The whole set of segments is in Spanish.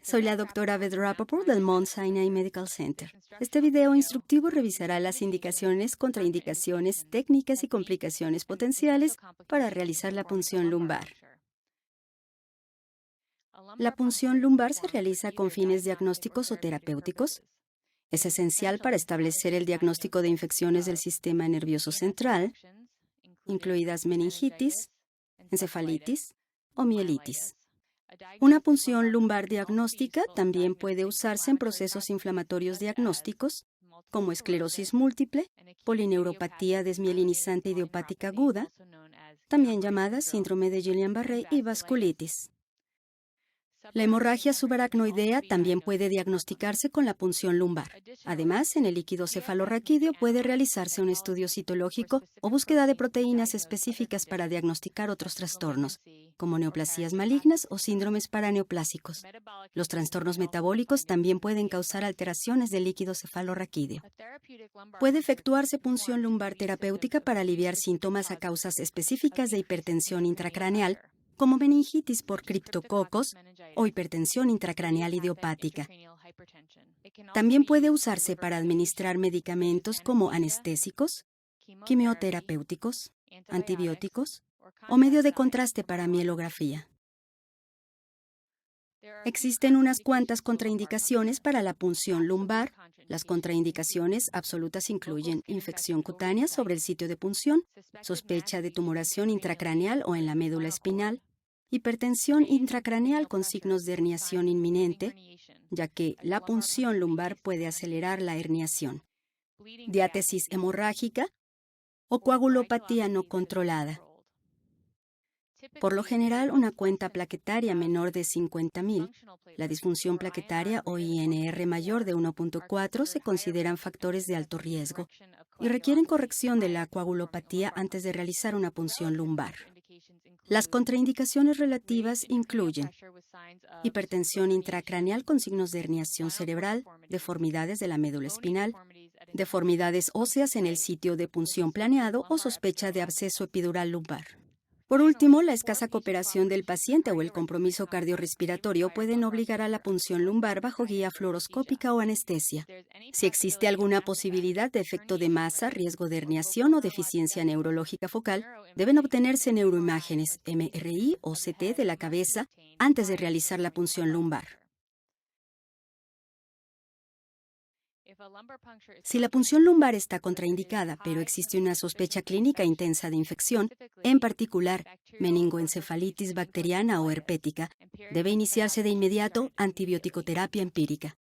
Soy la doctora Beth Rappaport del Mount Sinai Medical Center. Este video instructivo revisará las indicaciones, contraindicaciones, técnicas y complicaciones potenciales para realizar la punción lumbar. La punción lumbar se realiza con fines diagnósticos o terapéuticos. Es esencial para establecer el diagnóstico de infecciones del sistema nervioso central, incluidas meningitis, encefalitis o mielitis. Una punción lumbar diagnóstica también puede usarse en procesos inflamatorios diagnósticos, como esclerosis múltiple, polineuropatía desmielinizante idiopática aguda, también llamada síndrome de Guillain-Barré, y vasculitis. La hemorragia subaracnoidea también puede diagnosticarse con la punción lumbar. Además, en el líquido cefalorraquídeo puede realizarse un estudio citológico o búsqueda de proteínas específicas para diagnosticar otros trastornos, como neoplasías malignas o síndromes paraneoplásicos. Los trastornos metabólicos también pueden causar alteraciones del líquido cefalorraquídeo. Puede efectuarse punción lumbar terapéutica para aliviar síntomas a causas específicas de hipertensión intracraneal, como meningitis por criptococos o hipertensión intracraneal idiopática. También puede usarse para administrar medicamentos como anestésicos, quimioterapéuticos, antibióticos o medio de contraste para mielografía. Existen unas cuantas contraindicaciones para la punción lumbar. Las contraindicaciones absolutas incluyen infección cutánea sobre el sitio de punción, sospecha de tumoración intracraneal o en la médula espinal, hipertensión intracraneal con signos de herniación inminente, ya que la punción lumbar puede acelerar la herniación, diátesis hemorrágica o coagulopatía no controlada. Por lo general, una cuenta plaquetaria menor de 50.000, la disfunción plaquetaria o INR mayor de 1.4 se consideran factores de alto riesgo y requieren corrección de la coagulopatía antes de realizar una punción lumbar. Las contraindicaciones relativas incluyen hipertensión intracraneal con signos de herniación cerebral, deformidades de la médula espinal, deformidades óseas en el sitio de punción planeado o sospecha de absceso epidural lumbar. Por último, la escasa cooperación del paciente o el compromiso cardiorrespiratorio pueden obligar a la punción lumbar bajo guía fluoroscópica o anestesia. Si existe alguna posibilidad de efecto de masa, riesgo de herniación o deficiencia neurológica focal, deben obtenerse neuroimágenes, MRI o CT de la cabeza antes de realizar la punción lumbar. Si la punción lumbar está contraindicada, pero existe una sospecha clínica intensa de infección, en particular meningoencefalitis bacteriana o herpética, debe iniciarse de inmediato antibiótico-terapia empírica.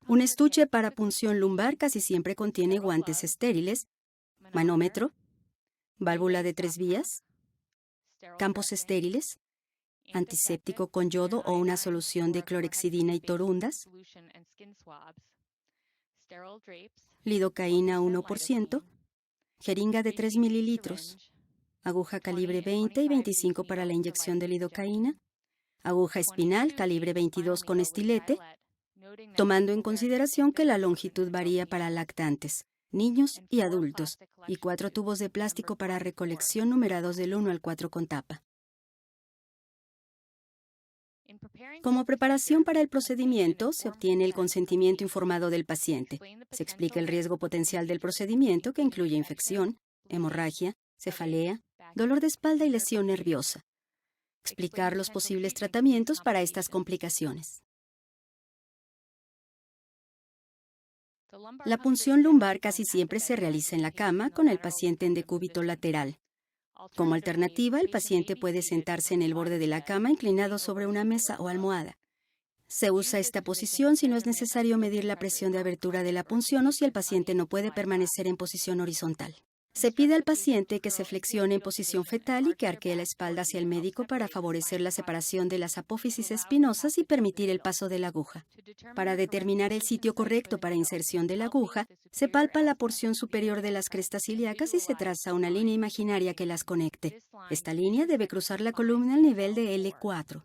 Un estuche para punción lumbar casi siempre contiene guantes estériles, manómetro, válvula de 3 vías, campos estériles, antiséptico con yodo o una solución de clorhexidina y torundas, lidocaína 1%, jeringa de 3 mililitros, aguja calibre 20 y 25 para la inyección de lidocaína, aguja espinal calibre 22 con estilete, tomando en consideración que la longitud varía para lactantes, niños y adultos, y 4 tubos de plástico para recolección numerados del 1 al 4 con tapa. Como preparación para el procedimiento, se obtiene el consentimiento informado del paciente. Se explica el riesgo potencial del procedimiento, que incluye infección, hemorragia, cefalea, dolor de espalda y lesión nerviosa. Explicar los posibles tratamientos para estas complicaciones. La punción lumbar casi siempre se realiza en la cama con el paciente en decúbito lateral. Como alternativa, el paciente puede sentarse en el borde de la cama inclinado sobre una mesa o almohada. Se usa esta posición si no es necesario medir la presión de abertura de la punción o si el paciente no puede permanecer en posición horizontal. Se pide al paciente que se flexione en posición fetal y que arquee la espalda hacia el médico para favorecer la separación de las apófisis espinosas y permitir el paso de la aguja. Para determinar el sitio correcto para inserción de la aguja, se palpa la porción superior de las crestas ilíacas y se traza una línea imaginaria que las conecte. Esta línea debe cruzar la columna al nivel de L4.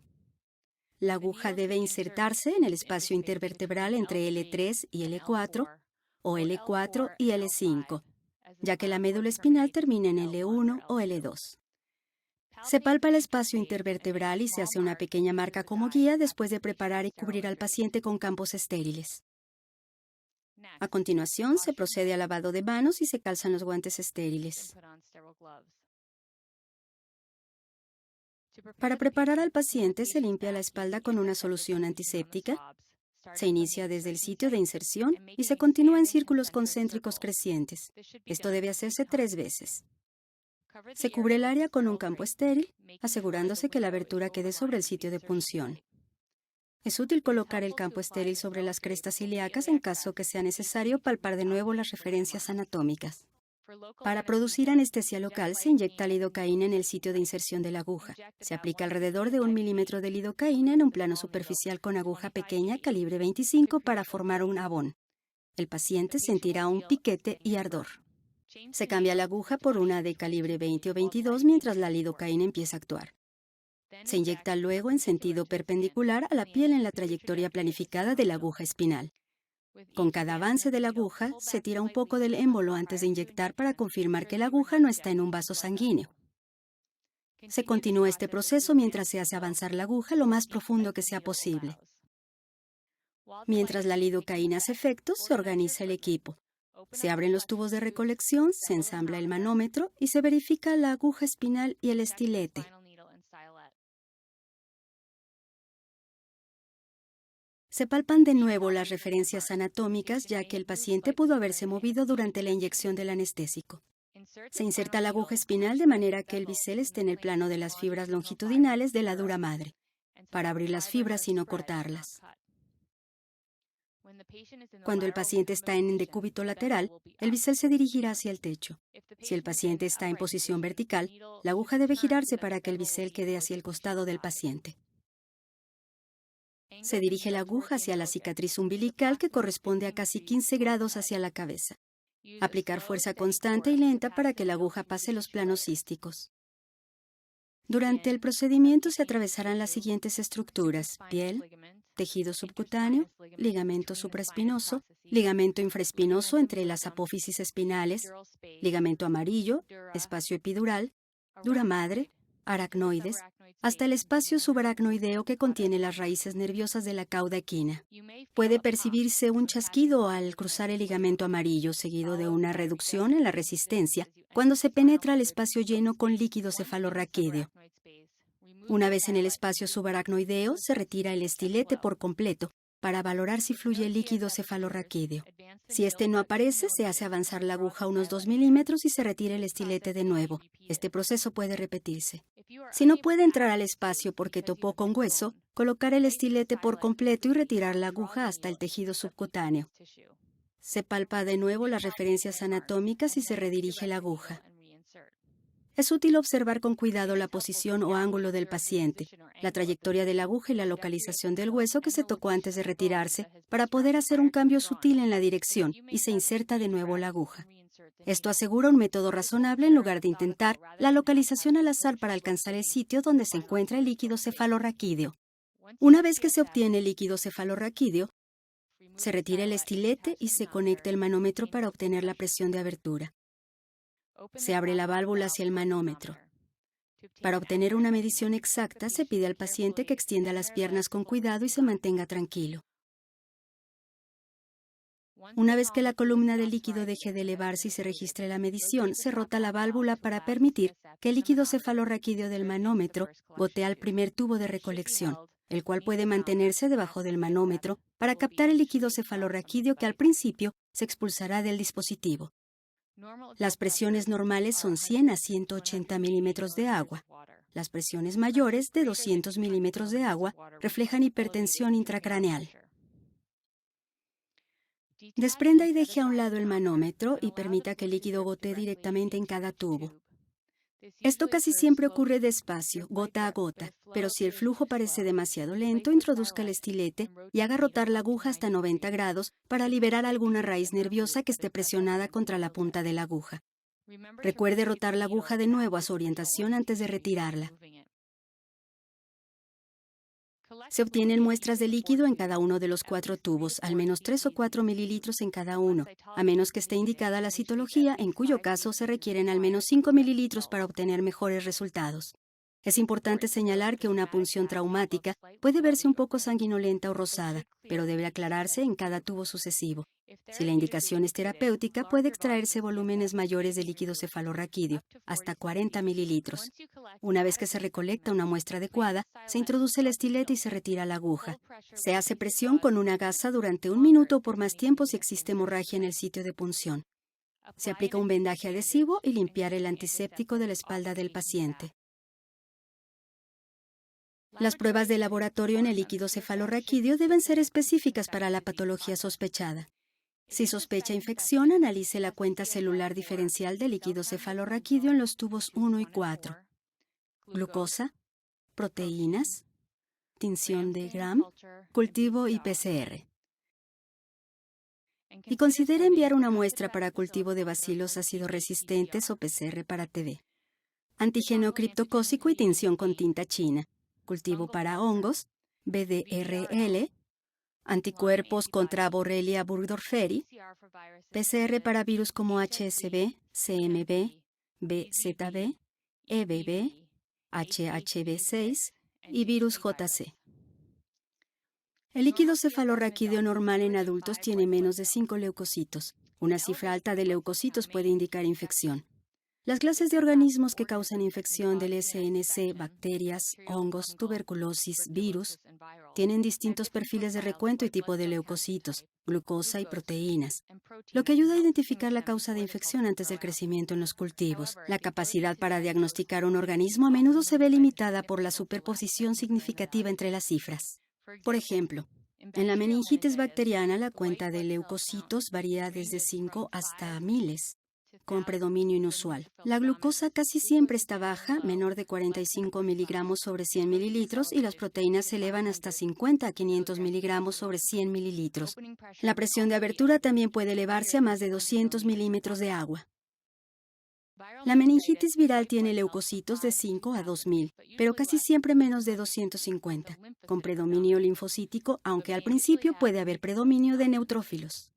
La aguja debe insertarse en el espacio intervertebral entre L3 y L4 o L4 y L5. Ya que la médula espinal termina en L1 o L2. Se palpa el espacio intervertebral y se hace una pequeña marca como guía después de preparar y cubrir al paciente con campos estériles. A continuación, se procede al lavado de manos y se calzan los guantes estériles. Para preparar al paciente, se limpia la espalda con una solución antiséptica. Se inicia desde el sitio de inserción y se continúa en círculos concéntricos crecientes. Esto debe hacerse 3 veces. Se cubre el área con un campo estéril, asegurándose que la abertura quede sobre el sitio de punción. Es útil colocar el campo estéril sobre las crestas ilíacas en caso que sea necesario palpar de nuevo las referencias anatómicas. Para producir anestesia local, se inyecta lidocaína en el sitio de inserción de la aguja. Se aplica alrededor de 1 milímetro de lidocaína en un plano superficial con aguja pequeña calibre 25 para formar un abón. El paciente sentirá un piquete y ardor. Se cambia la aguja por una de calibre 20 o 22 mientras la lidocaína empieza a actuar. Se inyecta luego en sentido perpendicular a la piel en la trayectoria planificada de la aguja espinal. Con cada avance de la aguja, se tira un poco del émbolo antes de inyectar para confirmar que la aguja no está en un vaso sanguíneo. Se continúa este proceso mientras se hace avanzar la aguja lo más profundo que sea posible. Mientras la lidocaína hace efectos, se organiza el equipo. Se abren los tubos de recolección, se ensambla el manómetro y se verifica la aguja espinal y el estilete. Se palpan de nuevo las referencias anatómicas, ya que el paciente pudo haberse movido durante la inyección del anestésico. Se inserta la aguja espinal de manera que el bisel esté en el plano de las fibras longitudinales de la dura madre, para abrir las fibras y no cortarlas. Cuando el paciente está en decúbito lateral, el bisel se dirigirá hacia el techo. Si el paciente está en posición vertical, la aguja debe girarse para que el bisel quede hacia el costado del paciente. Se dirige la aguja hacia la cicatriz umbilical que corresponde a casi 15 grados hacia la cabeza. Aplicar fuerza constante y lenta para que la aguja pase los planos císticos. Durante el procedimiento se atravesarán las siguientes estructuras: piel, tejido subcutáneo, ligamento supraespinoso, ligamento infraespinoso entre las apófisis espinales, ligamento amarillo, espacio epidural, dura madre, aracnoides, hasta el espacio subaracnoideo que contiene las raíces nerviosas de la cauda equina. Puede percibirse un chasquido al cruzar el ligamento amarillo, seguido de una reducción en la resistencia cuando se penetra el espacio lleno con líquido cefalorraquídeo. Una vez en el espacio subaracnoideo, se retira el estilete por completo para valorar si fluye líquido cefalorraquídeo. Si este no aparece, se hace avanzar la aguja unos 2 milímetros y se retira el estilete de nuevo. Este proceso puede repetirse. Si no puede entrar al espacio porque topó con hueso, colocar el estilete por completo y retirar la aguja hasta el tejido subcutáneo. Se palpa de nuevo las referencias anatómicas y se redirige la aguja. Es útil observar con cuidado la posición o ángulo del paciente, la trayectoria de la aguja y la localización del hueso que se tocó antes de retirarse para poder hacer un cambio sutil en la dirección y se inserta de nuevo la aguja. Esto asegura un método razonable en lugar de intentar la localización al azar para alcanzar el sitio donde se encuentra el líquido cefalorraquídeo. Una vez que se obtiene el líquido cefalorraquídeo, se retira el estilete y se conecta el manómetro para obtener la presión de abertura. Se abre la válvula hacia el manómetro. Para obtener una medición exacta, se pide al paciente que extienda las piernas con cuidado y se mantenga tranquilo. Una vez que la columna de líquido deje de elevarse y se registre la medición, se rota la válvula para permitir que el líquido cefalorraquídeo del manómetro gotee al primer tubo de recolección, el cual puede mantenerse debajo del manómetro para captar el líquido cefalorraquídeo que al principio se expulsará del dispositivo. Las presiones normales son 100 a 180 milímetros de agua. Las presiones mayores, de 200 milímetros de agua, reflejan hipertensión intracraneal. Desprenda y deje a un lado el manómetro y permita que el líquido gotee directamente en cada tubo. Esto casi siempre ocurre despacio, gota a gota, pero si el flujo parece demasiado lento, introduzca el estilete y haga rotar la aguja hasta 90 grados para liberar alguna raíz nerviosa que esté presionada contra la punta de la aguja. Recuerde rotar la aguja de nuevo a su orientación antes de retirarla. Se obtienen muestras de líquido en cada uno de los 4 tubos, al menos 3 o 4 mililitros en cada uno, a menos que esté indicada la citología, en cuyo caso se requieren al menos 5 mililitros para obtener mejores resultados. Es importante señalar que una punción traumática puede verse un poco sanguinolenta o rosada, pero debe aclararse en cada tubo sucesivo. Si la indicación es terapéutica, puede extraerse volúmenes mayores de líquido cefalorraquídeo, hasta 40 mililitros. Una vez que se recolecta una muestra adecuada, se introduce el estilete y se retira la aguja. Se hace presión con una gasa durante 1 minuto o por más tiempo si existe hemorragia en el sitio de punción. Se aplica un vendaje adhesivo y limpiar el antiséptico de la espalda del paciente. Las pruebas de laboratorio en el líquido cefalorraquídeo deben ser específicas para la patología sospechada. Si sospecha infección, analice la cuenta celular diferencial del líquido cefalorraquídeo en los tubos 1 y 4. Glucosa, proteínas, tinción de Gram, cultivo y PCR. Y considere enviar una muestra para cultivo de bacilos ácido resistentes o PCR para TB. Antígeno criptocócico y tinción con tinta china. Cultivo para hongos, BDRL, anticuerpos contra Borrelia burgdorferi, PCR para virus como HSV, CMV, BZB, EBV, HHV6 y virus JC. El líquido cefalorraquídeo normal en adultos tiene menos de 5 leucocitos. Una cifra alta de leucocitos puede indicar infección. Las clases de organismos que causan infección del SNC, bacterias, hongos, tuberculosis, virus, tienen distintos perfiles de recuento y tipo de leucocitos, glucosa y proteínas, lo que ayuda a identificar la causa de infección antes del crecimiento en los cultivos. La capacidad para diagnosticar un organismo a menudo se ve limitada por la superposición significativa entre las cifras. Por ejemplo, en la meningitis bacteriana la cuenta de leucocitos varía desde 5 hasta miles, con predominio inusual. La glucosa casi siempre está baja, menor de 45 miligramos sobre 100 mililitros, y las proteínas se elevan hasta 50 a 500 miligramos sobre 100 mililitros. La presión de abertura también puede elevarse a más de 200 milímetros de agua. La meningitis viral tiene leucocitos de 5 a 2000, pero casi siempre menos de 250, con predominio linfocítico, aunque al principio puede haber predominio de neutrófilos.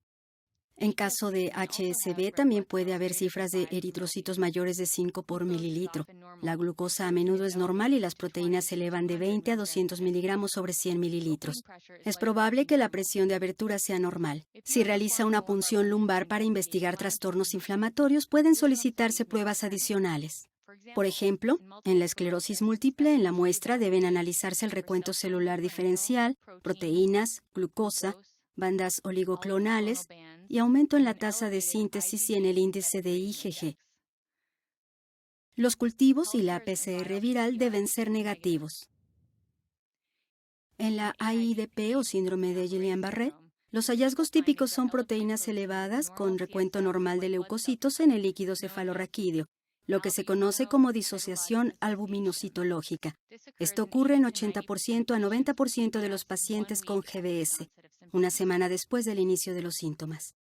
En caso de HSV también puede haber cifras de eritrocitos mayores de 5 por mililitro. La glucosa a menudo es normal y las proteínas se elevan de 20 a 200 miligramos sobre 100 mililitros. Es probable que la presión de abertura sea normal. Si realiza una punción lumbar para investigar trastornos inflamatorios, pueden solicitarse pruebas adicionales. Por ejemplo, en la esclerosis múltiple, en la muestra deben analizarse el recuento celular diferencial, proteínas, glucosa, bandas oligoclonales y aumento en la tasa de síntesis y en el índice de IgG. Los cultivos y la PCR viral deben ser negativos. En la AIDP o síndrome de Guillain-Barré, los hallazgos típicos son proteínas elevadas con recuento normal de leucocitos en el líquido cefalorraquídeo, lo que se conoce como disociación albuminocitológica. Esto ocurre en 80% a 90% de los pacientes con GBS, una semana después del inicio de los síntomas.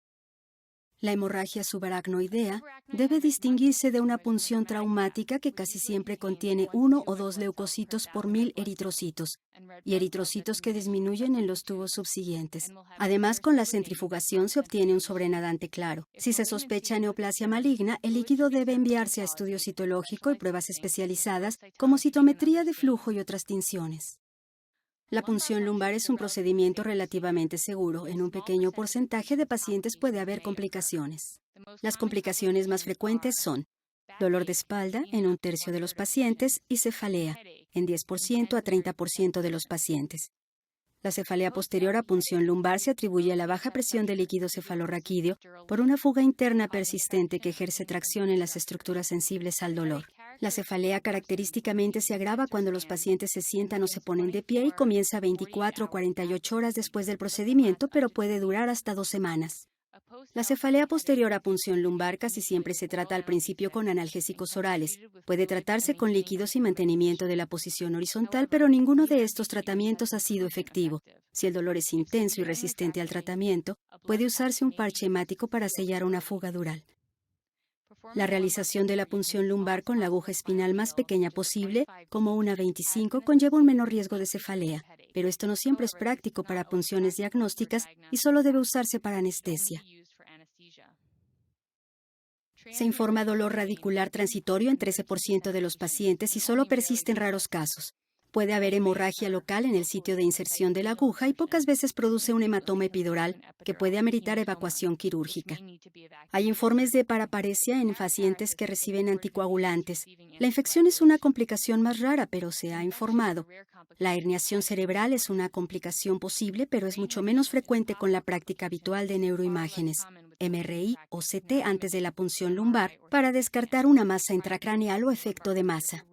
La hemorragia subaracnoidea debe distinguirse de una punción traumática que casi siempre contiene 1 o 2 leucocitos por 1000 eritrocitos y eritrocitos que disminuyen en los tubos subsiguientes. Además, con la centrifugación se obtiene un sobrenadante claro. Si se sospecha neoplasia maligna, el líquido debe enviarse a estudio citológico y pruebas especializadas como citometría de flujo y otras tinciones. La punción lumbar es un procedimiento relativamente seguro. En un pequeño porcentaje de pacientes puede haber complicaciones. Las complicaciones más frecuentes son dolor de espalda en 1/3 de los pacientes y cefalea en 10% a 30% de los pacientes. La cefalea posterior a punción lumbar se atribuye a la baja presión del líquido cefalorraquídeo por una fuga interna persistente que ejerce tracción en las estructuras sensibles al dolor. La cefalea característicamente se agrava cuando los pacientes se sientan o se ponen de pie y comienza 24 o 48 horas después del procedimiento, pero puede durar hasta 2 semanas. La cefalea posterior a punción lumbar casi siempre se trata al principio con analgésicos orales. Puede tratarse con líquidos y mantenimiento de la posición horizontal, pero ninguno de estos tratamientos ha sido efectivo. Si el dolor es intenso y resistente al tratamiento, puede usarse un parche hemático para sellar una fuga dural. La realización de la punción lumbar con la aguja espinal más pequeña posible, como una 25, conlleva un menor riesgo de cefalea, pero esto no siempre es práctico para punciones diagnósticas y solo debe usarse para anestesia. Se informa dolor radicular transitorio en 13% de los pacientes y solo persiste en raros casos. Puede haber hemorragia local en el sitio de inserción de la aguja y pocas veces produce un hematoma epidural que puede ameritar evacuación quirúrgica. Hay informes de paraparesia en pacientes que reciben anticoagulantes. La infección es una complicación más rara, pero se ha informado. La herniación cerebral es una complicación posible, pero es mucho menos frecuente con la práctica habitual de neuroimágenes, MRI o CT antes de la punción lumbar, para descartar una masa intracraneal o efecto de masa.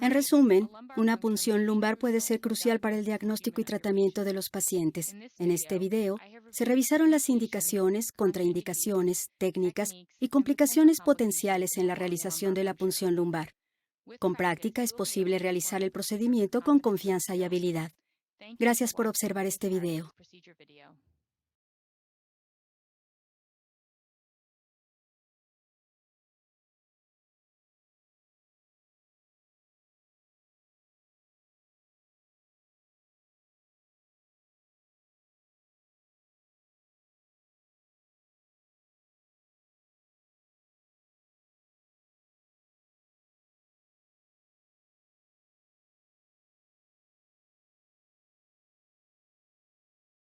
En resumen, una punción lumbar puede ser crucial para el diagnóstico y tratamiento de los pacientes. En este video, se revisaron las indicaciones, contraindicaciones, técnicas y complicaciones potenciales en la realización de la punción lumbar. Con práctica es posible realizar el procedimiento con confianza y habilidad. Gracias por observar este video.